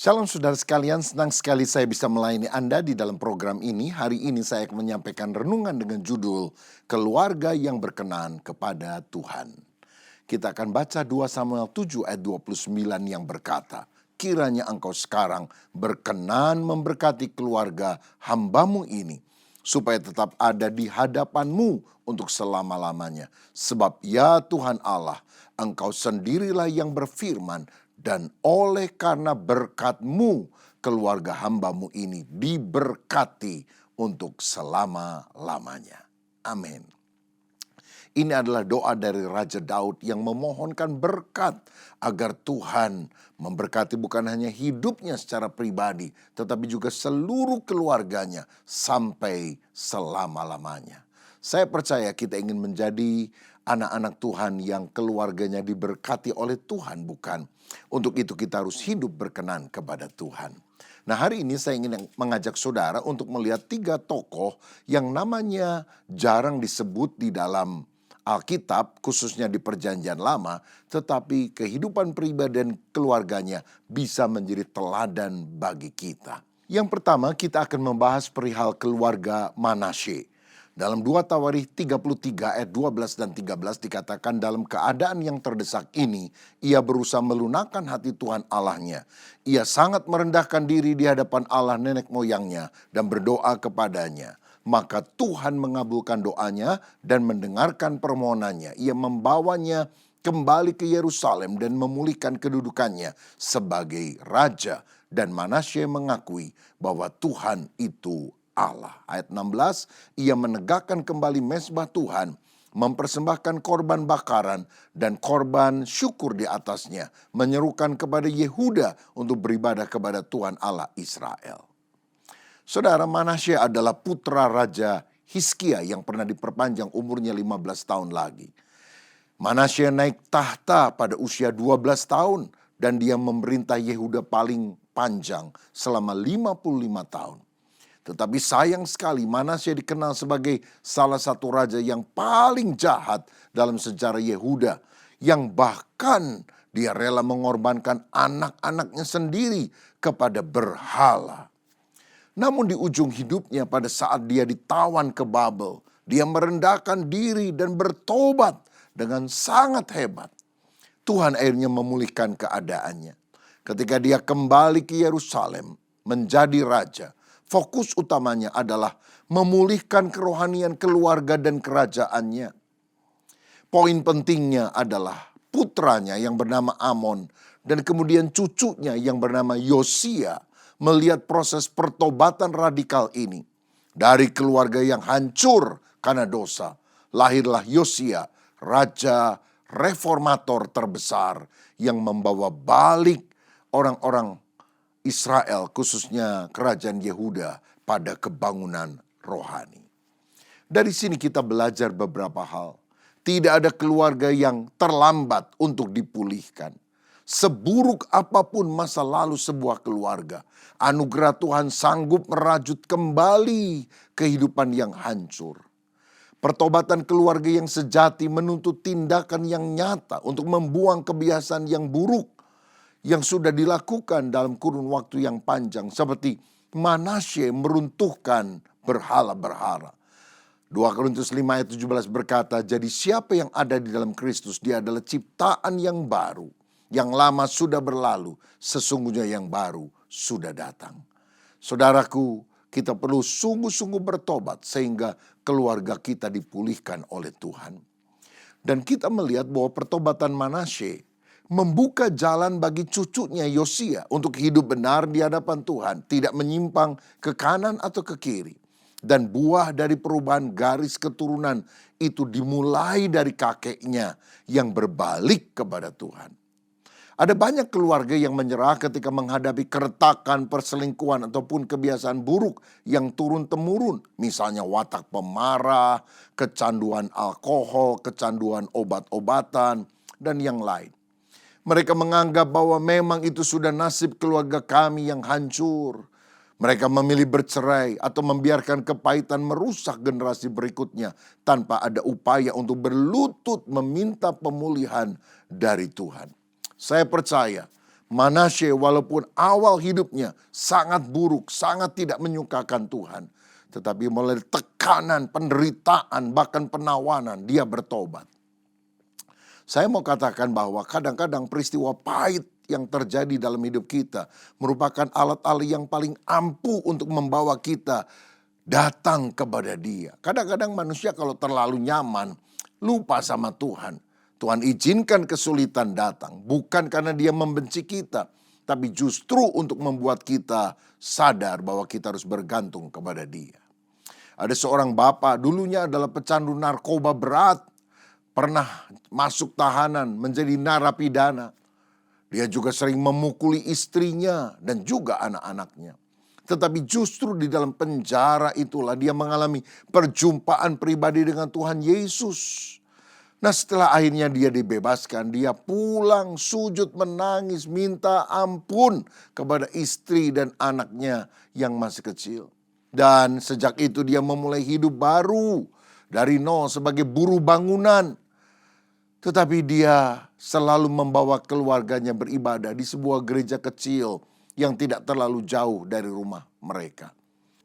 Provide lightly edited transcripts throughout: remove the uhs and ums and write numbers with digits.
Shalom saudara sekalian, senang sekali saya bisa melayani Anda di dalam program ini. Hari ini saya akan menyampaikan renungan dengan judul Keluarga yang Berkenan kepada Tuhan. Kita akan baca 2 Samuel 7 ayat 29 yang berkata, "Kiranya engkau sekarang berkenan memberkati keluarga hambamu ini, supaya tetap ada di hadapanmu untuk selama-lamanya. Sebab ya Tuhan Allah, engkau sendirilah yang berfirman, dan oleh karena berkat-Mu, keluarga hambamu ini diberkati untuk selama-lamanya." Amin. Ini adalah doa dari Raja Daud yang memohonkan berkat agar Tuhan memberkati bukan hanya hidupnya secara pribadi, tetapi juga seluruh keluarganya sampai selama-lamanya. Saya percaya kita ingin menjadi anak-anak Tuhan yang keluarganya diberkati oleh Tuhan, bukan? Untuk itu kita harus hidup berkenan kepada Tuhan. Nah, hari ini saya ingin mengajak saudara untuk melihat 3 tokoh yang namanya jarang disebut di dalam Alkitab, khususnya di Perjanjian Lama, tetapi kehidupan pribadi dan keluarganya bisa menjadi teladan bagi kita. Yang pertama, kita akan membahas perihal keluarga Manasye. Dalam 2 Tawarikh 33 ayat 12 dan 13 dikatakan, dalam keadaan yang terdesak ini, ia berusaha melunakkan hati Tuhan Allahnya. Ia sangat merendahkan diri di hadapan Allah nenek moyangnya dan berdoa kepadanya. Maka Tuhan mengabulkan doanya dan mendengarkan permohonannya. Ia membawanya kembali ke Yerusalem dan memulihkan kedudukannya sebagai raja. Dan Manasye mengakui bahwa Tuhan itu Allah. Ayat 16, ia menegakkan kembali mezbah Tuhan, mempersembahkan korban bakaran dan korban syukur di atasnya, menyerukan kepada Yehuda untuk beribadah kepada Tuhan Allah Israel. Saudara, Manasye adalah putra Raja Hizkia yang pernah diperpanjang umurnya 15 tahun lagi. Manasye naik tahta pada usia 12 tahun dan dia memerintah Yehuda paling panjang selama 55 tahun. Tetapi sayang sekali Manasye dikenal sebagai salah satu raja yang paling jahat dalam sejarah Yehuda, yang bahkan dia rela mengorbankan anak-anaknya sendiri kepada berhala. Namun di ujung hidupnya pada saat dia ditawan ke Babel, dia merendahkan diri dan bertobat dengan sangat hebat. Tuhan akhirnya memulihkan keadaannya. Ketika dia kembali ke Yerusalem menjadi raja, fokus utamanya adalah memulihkan kerohanian keluarga dan kerajaannya. Poin pentingnya adalah putranya yang bernama Amon dan kemudian cucunya yang bernama Yosia melihat proses pertobatan radikal ini. Dari keluarga yang hancur karena dosa, lahirlah Yosia, raja reformator terbesar yang membawa balik orang-orang Israel, khususnya kerajaan Yehuda, pada kebangunan rohani. Dari sini kita belajar beberapa hal. Tidak ada keluarga yang terlambat untuk dipulihkan. Seburuk apapun masa lalu sebuah keluarga, anugerah Tuhan sanggup merajut kembali kehidupan yang hancur. Pertobatan keluarga yang sejati menuntut tindakan yang nyata untuk membuang kebiasaan yang buruk yang sudah dilakukan dalam kurun waktu yang panjang, seperti Manasye meruntuhkan berhala-berhala. 2 Korintus 5 ayat 17 berkata, jadi siapa yang ada di dalam Kristus, dia adalah ciptaan yang baru. Yang lama sudah berlalu, sesungguhnya yang baru sudah datang. Saudaraku, kita perlu sungguh-sungguh bertobat sehingga keluarga kita dipulihkan oleh Tuhan. Dan kita melihat bahwa pertobatan Manasye membuka jalan bagi cucunya Yosia untuk hidup benar di hadapan Tuhan, tidak menyimpang ke kanan atau ke kiri. Dan buah dari perubahan garis keturunan itu dimulai dari kakeknya yang berbalik kepada Tuhan. Ada banyak keluarga yang menyerah ketika menghadapi keretakan, perselingkuhan, ataupun kebiasaan buruk yang turun-temurun. Misalnya watak pemarah, kecanduan alkohol, kecanduan obat-obatan, dan yang lain. Mereka menganggap bahwa memang itu sudah nasib keluarga kami yang hancur. Mereka memilih bercerai atau membiarkan kepahitan merusak generasi berikutnya tanpa ada upaya untuk berlutut meminta pemulihan dari Tuhan. Saya percaya Manasye walaupun awal hidupnya sangat buruk, sangat tidak menyukakan Tuhan, tetapi melalui tekanan, penderitaan, bahkan penawanan, dia bertobat. Saya mau katakan bahwa kadang-kadang peristiwa pahit yang terjadi dalam hidup kita merupakan alat-alat yang paling ampuh untuk membawa kita datang kepada Dia. Kadang-kadang manusia kalau terlalu nyaman, lupa sama Tuhan. Tuhan izinkan kesulitan datang, bukan karena Dia membenci kita, tapi justru untuk membuat kita sadar bahwa kita harus bergantung kepada Dia. Ada seorang bapak, dulunya adalah pecandu narkoba berat, pernah masuk tahanan, menjadi narapidana. Dia juga sering memukuli istrinya dan juga anak-anaknya. Tetapi justru di dalam penjara itulah dia mengalami perjumpaan pribadi dengan Tuhan Yesus. Nah, setelah akhirnya dia dibebaskan, dia pulang sujud menangis minta ampun kepada istri dan anaknya yang masih kecil. Dan sejak itu dia memulai hidup baru dari nol sebagai buruh bangunan. Tetapi dia selalu membawa keluarganya beribadah di sebuah gereja kecil yang tidak terlalu jauh dari rumah mereka.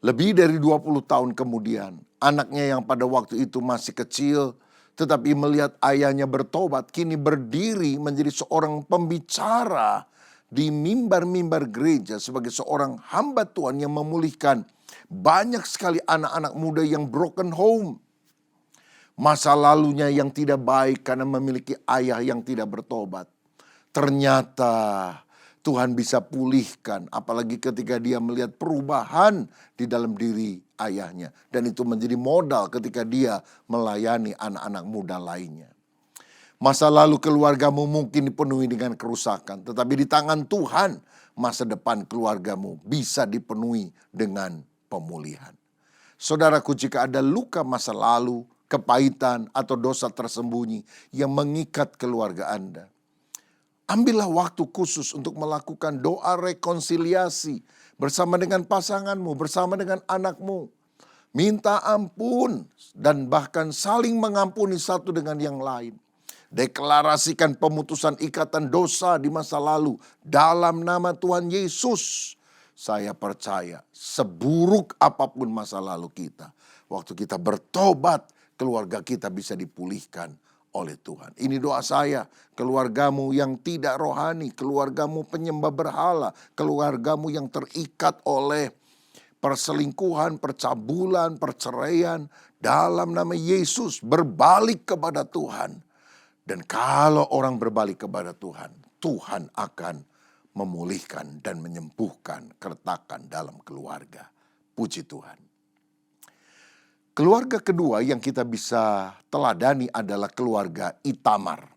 Lebih dari 20 tahun kemudian, anaknya yang pada waktu itu masih kecil, tetapi melihat ayahnya bertobat, kini berdiri menjadi seorang pembicara di mimbar-mimbar gereja sebagai seorang hamba Tuhan yang memulihkan banyak sekali anak-anak muda yang broken home. Masa lalunya yang tidak baik karena memiliki ayah yang tidak bertobat. Ternyata Tuhan bisa pulihkan, apalagi ketika dia melihat perubahan di dalam diri ayahnya. Dan itu menjadi modal ketika dia melayani anak-anak muda lainnya. Masa lalu keluargamu mungkin dipenuhi dengan kerusakan, tetapi di tangan Tuhan masa depan keluargamu bisa dipenuhi dengan pemulihan. Saudaraku, jika ada luka masa lalu, kepahitan atau dosa tersembunyi yang mengikat keluarga Anda, ambillah waktu khusus untuk melakukan doa rekonsiliasi bersama dengan pasanganmu, bersama dengan anakmu. Minta ampun dan bahkan saling mengampuni satu dengan yang lain. Deklarasikan pemutusan ikatan dosa di masa lalu dalam nama Tuhan Yesus. Saya percaya seburuk apapun masa lalu kita, waktu kita bertobat, keluarga kita bisa dipulihkan oleh Tuhan. Ini doa saya, keluargamu yang tidak rohani, keluargamu penyembah berhala, keluargamu yang terikat oleh perselingkuhan, percabulan, perceraian, dalam nama Yesus berbalik kepada Tuhan. Dan kalau orang berbalik kepada Tuhan, Tuhan akan memulihkan dan menyembuhkan keretakan dalam keluarga. Puji Tuhan. Keluarga kedua yang kita bisa teladani adalah keluarga Itamar.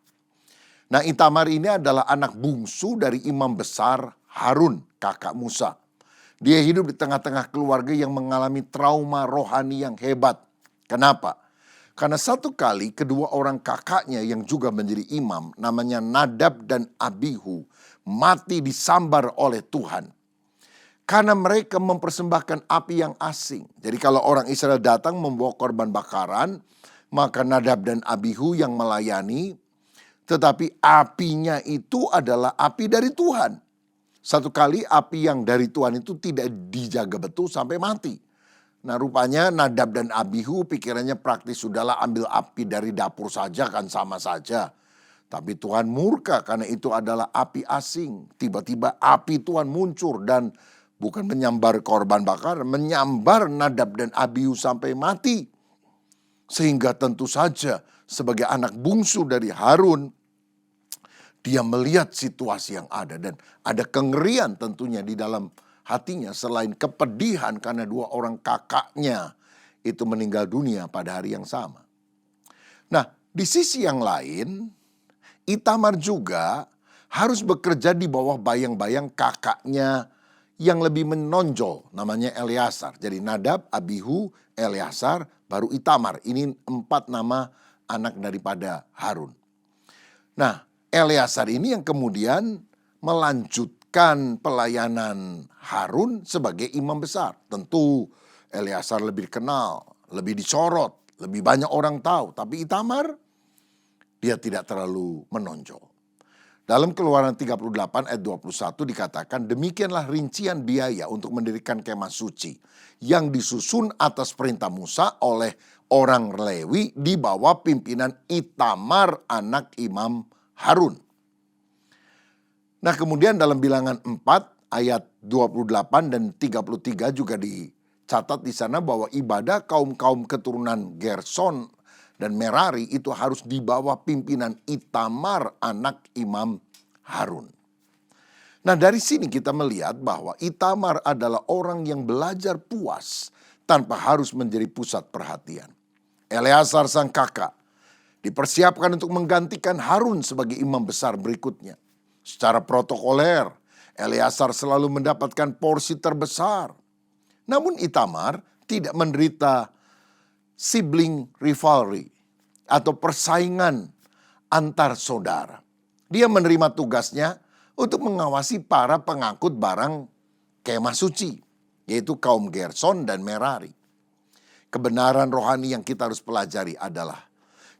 Nah, Itamar ini adalah anak bungsu dari imam besar Harun, kakak Musa. Dia hidup di tengah-tengah keluarga yang mengalami trauma rohani yang hebat. Kenapa? Karena satu kali kedua orang kakaknya yang juga menjadi imam, namanya Nadab dan Abihu, mati disambar oleh Tuhan. Karena mereka mempersembahkan api yang asing. Jadi kalau orang Israel datang membawa korban bakaran, maka Nadab dan Abihu yang melayani. Tetapi apinya itu adalah api dari Tuhan. Satu kali api yang dari Tuhan itu tidak dijaga betul sampai mati. Nah, rupanya Nadab dan Abihu pikirannya praktis, sudahlah ambil api dari dapur saja kan sama saja. Tapi Tuhan murka karena itu adalah api asing. Tiba-tiba api Tuhan muncul dan bukan menyambar korban bakar, menyambar Nadab dan Abihu sampai mati. Sehingga tentu saja sebagai anak bungsu dari Harun, dia melihat situasi yang ada dan ada kengerian tentunya di dalam hatinya selain kepedihan karena dua orang kakaknya itu meninggal dunia pada hari yang sama. Nah, di sisi yang lain, Itamar juga harus bekerja di bawah bayang-bayang kakaknya yang lebih menonjol, namanya Eleazar. Jadi Nadab, Abihu, Eleazar, baru Itamar. Ini 4 nama anak daripada Harun. Nah, Eleazar ini yang kemudian melanjutkan pelayanan Harun sebagai imam besar. Tentu Eleazar lebih dikenal, lebih disorot, lebih banyak orang tahu. Tapi Itamar, dia tidak terlalu menonjol. Dalam Keluaran 38 ayat 21 dikatakan, demikianlah rincian biaya untuk mendirikan kemah suci yang disusun atas perintah Musa oleh orang Lewi di bawah pimpinan Itamar anak Imam Harun. Nah, kemudian dalam Bilangan 4 ayat 28 dan 33 juga dicatat di sana bahwa ibadah kaum-kaum keturunan Gerson dan Merari itu harus di bawah pimpinan Itamar anak Imam Harun. Nah, dari sini kita melihat bahwa Itamar adalah orang yang belajar puas tanpa harus menjadi pusat perhatian. Eleazar sang kakak dipersiapkan untuk menggantikan Harun sebagai imam besar berikutnya. Secara protokoler, Eleazar selalu mendapatkan porsi terbesar. Namun Itamar tidak menderita sibling rivalry atau persaingan antar saudara. Dia menerima tugasnya untuk mengawasi para pengangkut barang kemah suci, yaitu kaum Gerson dan Merari. Kebenaran rohani yang kita harus pelajari adalah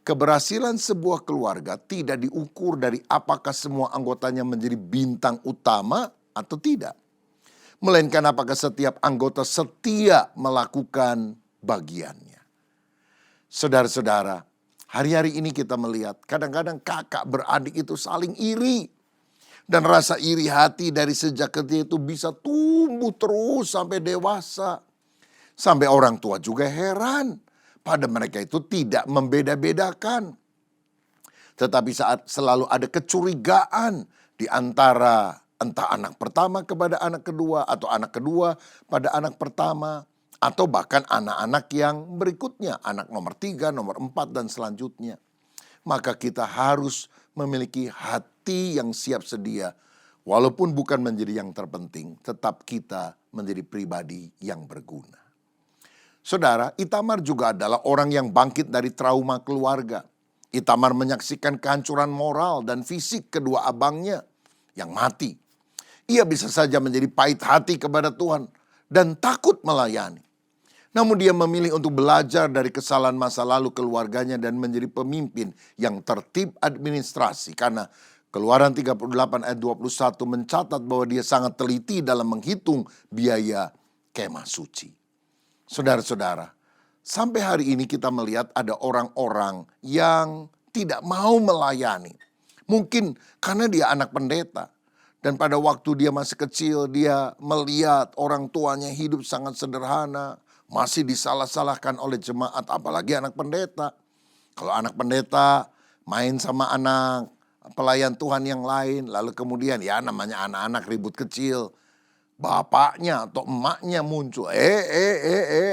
keberhasilan sebuah keluarga tidak diukur dari apakah semua anggotanya menjadi bintang utama atau tidak, melainkan apakah setiap anggota setia melakukan bagiannya. Saudara-saudara, hari-hari ini kita melihat kadang-kadang kakak beradik itu saling iri. Dan rasa iri hati dari sejak kecil itu bisa tumbuh terus sampai dewasa. Sampai orang tua juga heran pada mereka itu tidak membeda-bedakan. Tetapi saat selalu ada kecurigaan di antara entah anak pertama kepada anak kedua atau anak kedua pada anak pertama. Atau bahkan anak-anak yang berikutnya, anak nomor 3, nomor 4 dan selanjutnya. Maka kita harus memiliki hati yang siap sedia. Walaupun bukan menjadi yang terpenting, tetap kita menjadi pribadi yang berguna. Saudara, Itamar juga adalah orang yang bangkit dari trauma keluarga. Itamar menyaksikan kehancuran moral dan fisik kedua abangnya yang mati. Ia bisa saja menjadi pahit hati kepada Tuhan dan takut melayani. Namun dia memilih untuk belajar dari kesalahan masa lalu keluarganya dan menjadi pemimpin yang tertib administrasi. Karena Keluaran 38 ayat 21 mencatat bahwa dia sangat teliti dalam menghitung biaya kemah suci. Saudara-saudara, sampai hari ini kita melihat ada orang-orang yang tidak mau melayani. Mungkin karena dia anak pendeta. Dan pada waktu dia masih kecil, dia melihat orang tuanya hidup sangat sederhana. Masih disalah-salahkan oleh jemaat, apalagi anak pendeta. Kalau anak pendeta main sama anak pelayan Tuhan yang lain, lalu kemudian ya namanya anak-anak ribut kecil. Bapaknya atau emaknya muncul,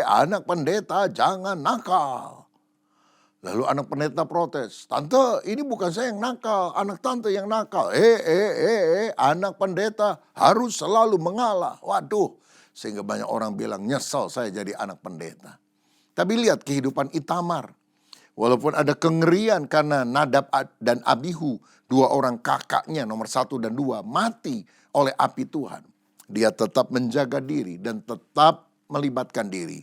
anak pendeta jangan nakal. Lalu anak pendeta protes, tante ini bukan saya yang nakal, anak tante yang nakal. Anak pendeta harus selalu mengalah. Waduh, sehingga banyak orang bilang nyesel saya jadi anak pendeta. Tapi lihat kehidupan Itamar. Walaupun ada kengerian karena Nadab dan Abihu, dua orang kakaknya nomor 1 dan 2 mati oleh api Tuhan. Dia tetap menjaga diri dan tetap melibatkan diri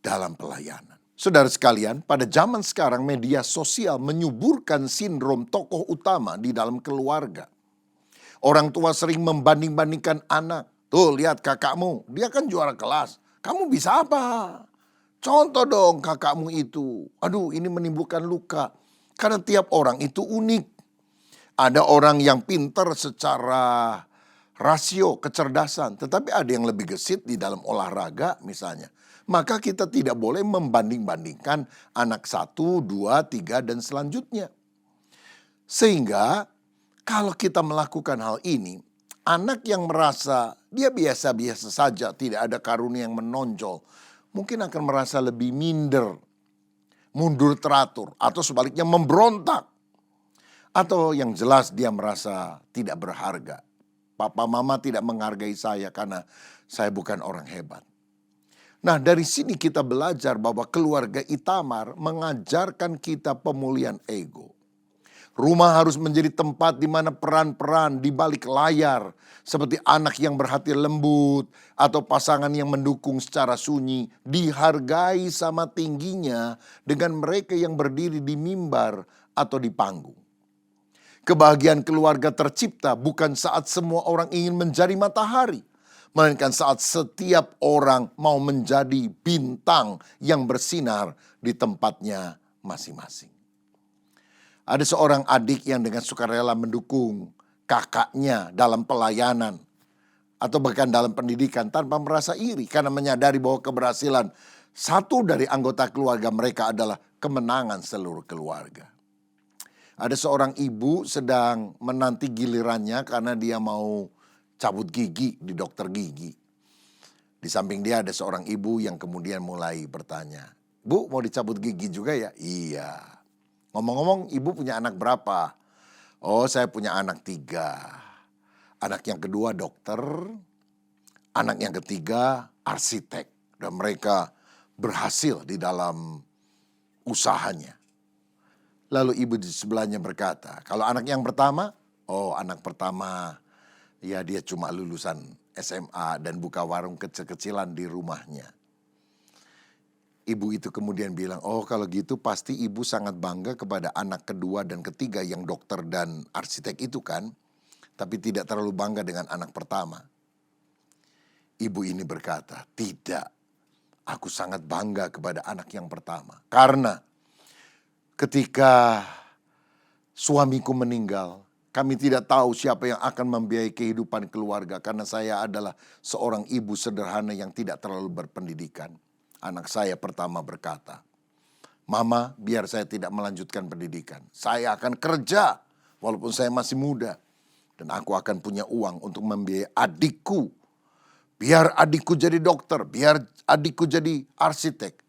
dalam pelayanan. Saudara sekalian, pada zaman sekarang media sosial menyuburkan sindrom tokoh utama di dalam keluarga. Orang tua sering membanding-bandingkan anak. Tuh lihat kakakmu, dia kan juara kelas. Kamu bisa apa? Contoh dong kakakmu itu. Aduh, ini menimbulkan luka. Karena tiap orang itu unik. Ada orang yang pintar secara rasio kecerdasan, tetapi ada yang lebih gesit di dalam olahraga misalnya. Maka kita tidak boleh membanding-bandingkan anak 1, 2, 3 dan selanjutnya. Sehingga kalau kita melakukan hal ini, anak yang merasa dia biasa-biasa saja, tidak ada karunia yang menonjol, mungkin akan merasa lebih minder, mundur teratur, atau sebaliknya memberontak. Atau yang jelas dia merasa tidak berharga. Papa mama tidak menghargai saya karena saya bukan orang hebat. Nah, dari sini kita belajar bahwa keluarga Itamar mengajarkan kita pemulihan ego. Rumah harus menjadi tempat di mana peran-peran di balik layar, seperti anak yang berhati lembut atau pasangan yang mendukung secara sunyi, dihargai sama tingginya dengan mereka yang berdiri di mimbar atau di panggung. Kebahagiaan keluarga tercipta bukan saat semua orang ingin menjadi matahari, melainkan saat setiap orang mau menjadi bintang yang bersinar di tempatnya masing-masing. Ada seorang adik yang dengan sukarela mendukung kakaknya dalam pelayanan atau bahkan dalam pendidikan tanpa merasa iri karena menyadari bahwa keberhasilan satu dari anggota keluarga mereka adalah kemenangan seluruh keluarga. Ada seorang ibu sedang menanti gilirannya karena dia mau cabut gigi di dokter gigi. Di samping dia ada seorang ibu yang kemudian mulai bertanya, "Bu, mau dicabut gigi juga ya?" "Iya." "Ngomong-ngomong, ibu punya anak berapa?" "Oh, saya punya anak 3. Anak yang kedua dokter, anak yang ketiga arsitek. Dan mereka berhasil di dalam usahanya." Lalu ibu di sebelahnya berkata, "Kalau anak yang pertama?" "Oh, anak pertama, ya dia cuma lulusan SMA dan buka warung kecil-kecilan di rumahnya." Ibu itu kemudian bilang, "Oh, kalau gitu pasti ibu sangat bangga kepada anak kedua dan ketiga yang dokter dan arsitek itu kan? Tapi tidak terlalu bangga dengan anak pertama." Ibu ini berkata, "Tidak, aku sangat bangga kepada anak yang pertama. Karena ketika suamiku meninggal, kami tidak tahu siapa yang akan membiayai kehidupan keluarga karena saya adalah seorang ibu sederhana yang tidak terlalu berpendidikan." Anak saya pertama berkata, "Mama, biar saya tidak melanjutkan pendidikan. Saya akan kerja walaupun saya masih muda. Dan aku akan punya uang untuk membiayai adikku. Biar adikku jadi dokter, biar adikku jadi arsitek.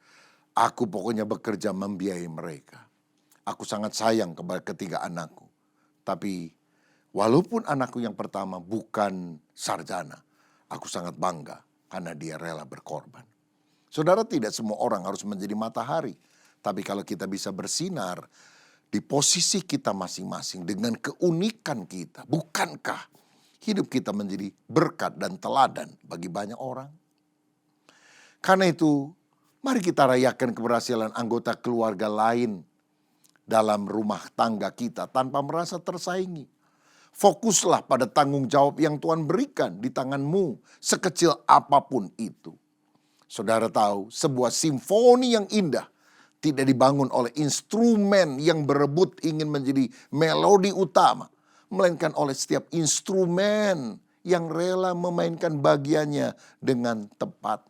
Aku pokoknya bekerja membiayai mereka. Aku sangat sayang kepada ketiga anakku. Tapi walaupun anakku yang pertama bukan sarjana, aku sangat bangga karena dia rela berkorban." Saudara, tidak semua orang harus menjadi matahari. Tapi kalau kita bisa bersinar di posisi kita masing-masing dengan keunikan kita, bukankah hidup kita menjadi berkat dan teladan bagi banyak orang? Karena itu, mari kita rayakan keberhasilan anggota keluarga lain dalam rumah tangga kita tanpa merasa tersaingi. Fokuslah pada tanggung jawab yang Tuhan berikan di tanganmu, sekecil apapun itu. Saudara tahu, sebuah simfoni yang indah tidak dibangun oleh instrumen yang berebut ingin menjadi melodi utama, melainkan oleh setiap instrumen yang rela memainkan bagiannya dengan tepat.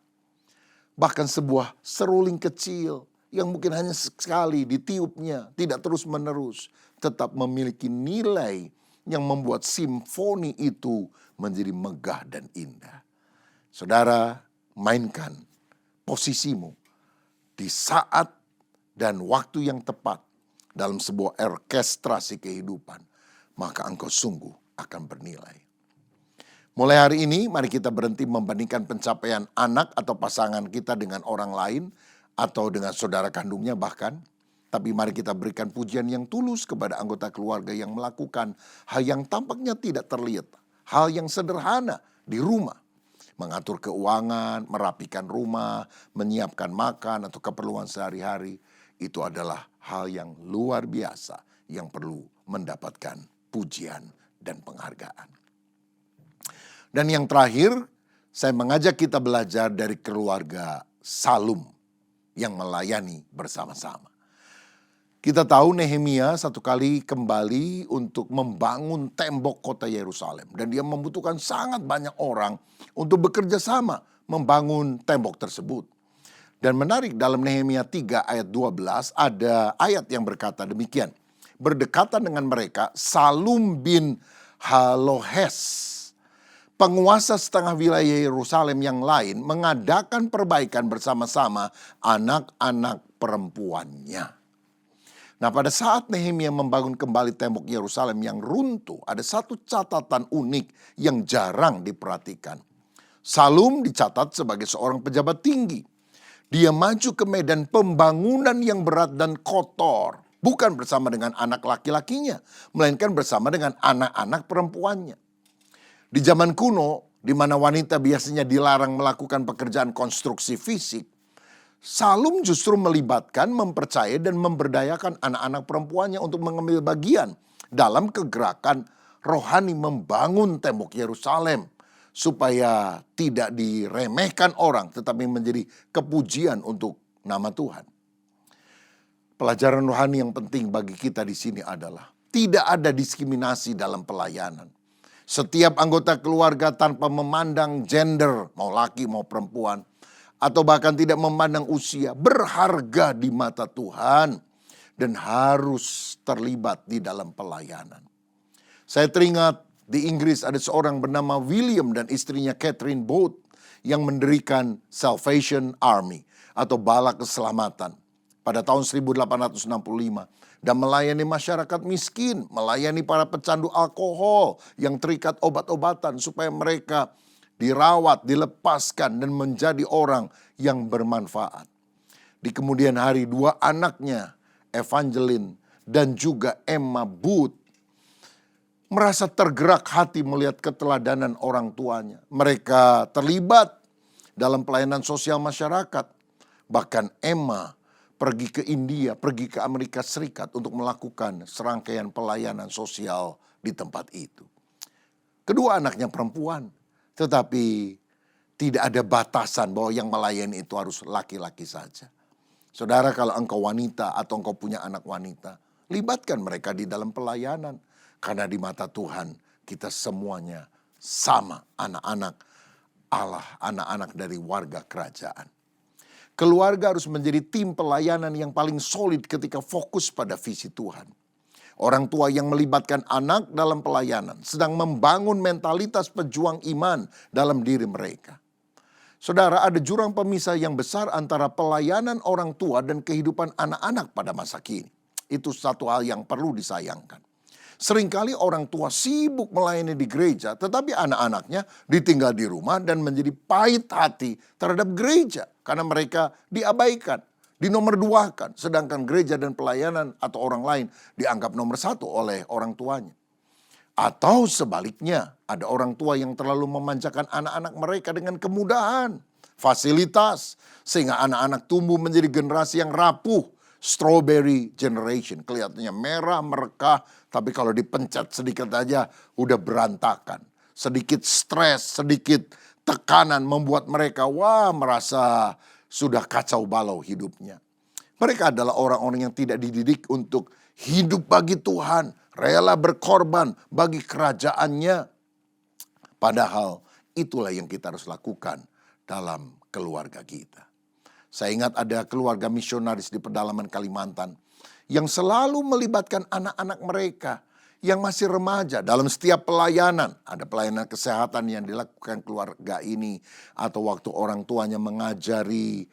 Bahkan sebuah seruling kecil yang mungkin hanya sekali ditiupnya, tidak terus-menerus, tetap memiliki nilai yang membuat simfoni itu menjadi megah dan indah. Saudara, mainkan posisimu di saat dan waktu yang tepat dalam sebuah orkestrasi kehidupan, maka engkau sungguh akan bernilai. Mulai hari ini, mari kita berhenti membandingkan pencapaian anak atau pasangan kita dengan orang lain atau dengan saudara kandungnya bahkan. Tapi mari kita berikan pujian yang tulus kepada anggota keluarga yang melakukan hal yang tampaknya tidak terlihat, hal yang sederhana di rumah. Mengatur keuangan, merapikan rumah, menyiapkan makan atau keperluan sehari-hari. Itu adalah hal yang luar biasa yang perlu mendapatkan pujian dan penghargaan. Dan yang terakhir, saya mengajak kita belajar dari keluarga Salum yang melayani bersama-sama. Kita tahu Nehemia satu kali kembali untuk membangun tembok kota Yerusalem. Dan dia membutuhkan sangat banyak orang untuk bekerja sama membangun tembok tersebut. Dan menarik, dalam Nehemia 3 ayat 12 ada ayat yang berkata demikian. Berdekatan dengan mereka Salum bin Halohes, penguasa setengah wilayah Yerusalem yang lain, mengadakan perbaikan bersama-sama anak-anak perempuannya. Nah, pada saat Nehemia membangun kembali tembok Yerusalem yang runtuh, ada satu catatan unik yang jarang diperhatikan. Salum dicatat sebagai seorang pejabat tinggi. Dia maju ke medan pembangunan yang berat dan kotor, bukan bersama dengan anak laki-lakinya, melainkan bersama dengan anak-anak perempuannya. Di zaman kuno, di mana wanita biasanya dilarang melakukan pekerjaan konstruksi fisik, Salum justru melibatkan, mempercayai dan memberdayakan anak-anak perempuannya untuk mengambil bagian dalam kegerakan rohani membangun tembok Yerusalem supaya tidak diremehkan orang tetapi menjadi kepujian untuk nama Tuhan. Pelajaran rohani yang penting bagi kita di sini adalah tidak ada diskriminasi dalam pelayanan. Setiap anggota keluarga tanpa memandang gender, mau laki mau perempuan, atau bahkan tidak memandang usia, berharga di mata Tuhan dan harus terlibat di dalam pelayanan. Saya teringat di Inggris ada seorang bernama William dan istrinya Catherine Booth yang mendirikan Salvation Army atau Bala Keselamatan pada tahun 1865 dan melayani masyarakat miskin, melayani para pecandu alkohol yang terikat obat-obatan supaya mereka dirawat, dilepaskan dan menjadi orang yang bermanfaat. Di kemudian hari 2 anaknya, Evangeline dan juga Emma Booth, merasa tergerak hati melihat keteladanan orang tuanya. Mereka terlibat dalam pelayanan sosial masyarakat. Bahkan Emma pergi ke India, pergi ke Amerika Serikat untuk melakukan serangkaian pelayanan sosial di tempat itu. Kedua anaknya perempuan, tetapi tidak ada batasan bahwa yang melayani itu harus laki-laki saja. Saudara, kalau engkau wanita atau engkau punya anak wanita, libatkan mereka di dalam pelayanan. Karena di mata Tuhan kita semuanya sama, anak-anak Allah, anak-anak dari warga kerajaan. Keluarga harus menjadi tim pelayanan yang paling solid ketika fokus pada visi Tuhan. Orang tua yang melibatkan anak dalam pelayanan sedang membangun mentalitas pejuang iman dalam diri mereka. Saudara, ada jurang pemisah yang besar antara pelayanan orang tua dan kehidupan anak-anak pada masa kini. Itu satu hal yang perlu disayangkan. Seringkali orang tua sibuk melayani di gereja, tetapi anak-anaknya ditinggal di rumah dan menjadi pahit hati terhadap gereja. Karena mereka diabaikan, dinomorduakan. Sedangkan gereja dan pelayanan atau orang lain dianggap nomor 1 oleh orang tuanya. Atau sebaliknya, ada orang tua yang terlalu memanjakan anak-anak mereka dengan kemudahan, fasilitas. Sehingga anak-anak tumbuh menjadi generasi yang rapuh. Strawberry generation, kelihatannya merah, merekah, tapi kalau dipencet sedikit aja udah berantakan. Sedikit stres, sedikit tekanan membuat mereka merasa sudah kacau balau hidupnya. Mereka adalah orang-orang yang tidak dididik untuk hidup bagi Tuhan, rela berkorban bagi kerajaannya. Padahal itulah yang kita harus lakukan dalam keluarga kita. Saya ingat ada keluarga misionaris di pedalaman Kalimantan yang selalu melibatkan anak-anak mereka yang masih remaja dalam setiap pelayanan. Ada pelayanan kesehatan yang dilakukan keluarga ini atau waktu orang tuanya mengajari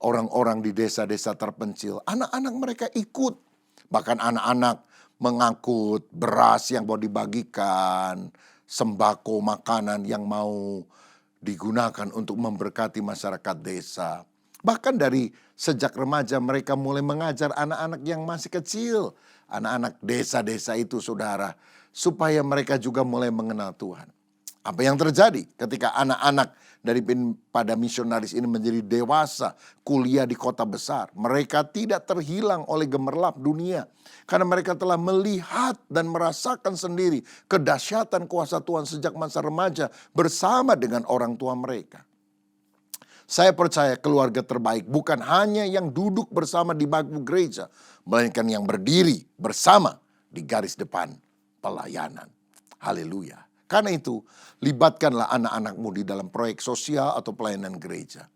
orang-orang di desa-desa terpencil. Anak-anak mereka ikut. Bahkan anak-anak mengangkut beras yang mau dibagikan, sembako makanan yang mau digunakan untuk memberkati masyarakat desa. Bahkan dari sejak remaja mereka mulai mengajar anak-anak yang masih kecil. Anak-anak desa-desa itu saudara. Supaya mereka juga mulai mengenal Tuhan. Apa yang terjadi ketika anak-anak pada misionaris ini menjadi dewasa. Kuliah di kota besar. Mereka tidak terhilang oleh gemerlap dunia. Karena mereka telah melihat dan merasakan sendiri kedahsyatan kuasa Tuhan sejak masa remaja bersama dengan orang tua mereka. Saya percaya keluarga terbaik bukan hanya yang duduk bersama di bangku gereja, melainkan yang berdiri bersama di garis depan pelayanan. Haleluya. Karena itu, libatkanlah anak-anakmu di dalam proyek sosial atau pelayanan gereja.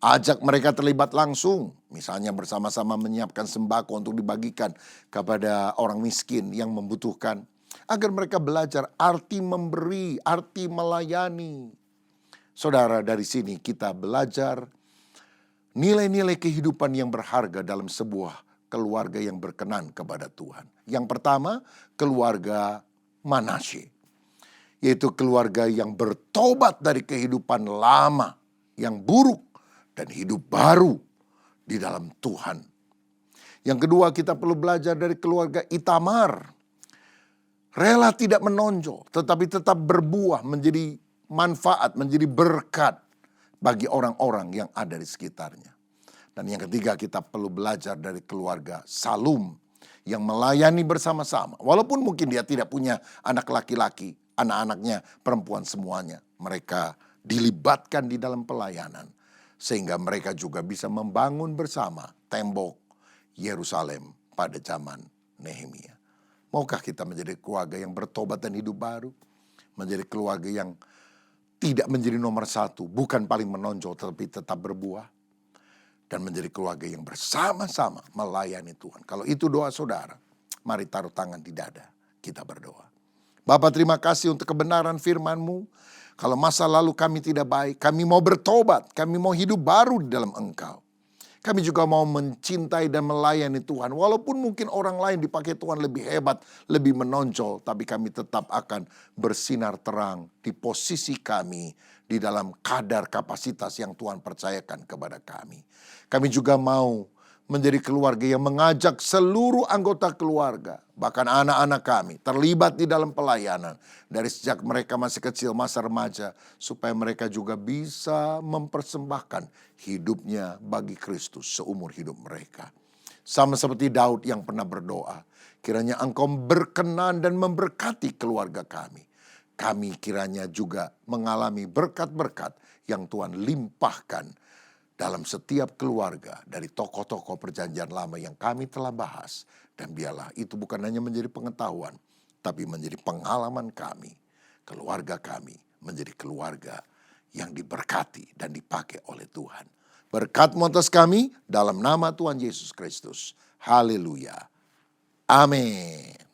Ajak mereka terlibat langsung, misalnya bersama-sama menyiapkan sembako untuk dibagikan kepada orang miskin yang membutuhkan. Agar mereka belajar arti memberi, arti melayani. Saudara, dari sini kita belajar nilai-nilai kehidupan yang berharga dalam sebuah keluarga yang berkenan kepada Tuhan. Yang pertama, keluarga Manasye. Yaitu keluarga yang bertobat dari kehidupan lama yang buruk dan hidup baru di dalam Tuhan. Yang kedua, kita perlu belajar dari keluarga Itamar. Rela tidak menonjol, tetapi tetap berbuah menjadi manfaat, menjadi berkat bagi orang-orang yang ada di sekitarnya. Dan yang ketiga, kita perlu belajar dari keluarga Salum yang melayani bersama-sama. Walaupun mungkin dia tidak punya anak laki-laki, anak-anaknya perempuan semuanya. Mereka dilibatkan di dalam pelayanan. Sehingga mereka juga bisa membangun bersama tembok Yerusalem pada zaman Nehemia. Maukah kita menjadi keluarga yang bertobat dan hidup baru? Menjadi keluarga yang tidak menjadi nomor satu, bukan paling menonjol tetapi tetap berbuah. Dan menjadi keluarga yang bersama-sama melayani Tuhan. Kalau itu doa saudara, mari taruh tangan di dada, kita berdoa. Bapa, terima kasih untuk kebenaran firman-Mu. Kalau masa lalu kami tidak baik, kami mau bertobat, kami mau hidup baru di dalam Engkau. Kami juga mau mencintai dan melayani Tuhan. Walaupun mungkin orang lain dipakai Tuhan lebih hebat, lebih menonjol. Tapi kami tetap akan bersinar terang di posisi kami. Di dalam kadar kapasitas yang Tuhan percayakan kepada kami. Kami juga mau menjadi keluarga yang mengajak seluruh anggota keluarga. Bahkan anak-anak kami terlibat di dalam pelayanan. Dari sejak mereka masih kecil, masa remaja. Supaya mereka juga bisa mempersembahkan hidupnya bagi Kristus seumur hidup mereka. Sama seperti Daud yang pernah berdoa. Kiranya Engkau berkenan dan memberkati keluarga kami. Kami kiranya juga mengalami berkat-berkat yang Tuhan limpahkan dalam setiap keluarga dari tokoh-tokoh perjanjian lama yang kami telah bahas. Dan biarlah itu bukan hanya menjadi pengetahuan, tapi menjadi pengalaman kami. Keluarga kami menjadi keluarga yang diberkati dan dipakai oleh Tuhan. Berkat-Mu atas kami dalam nama Tuhan Yesus Kristus. Haleluya. Amin.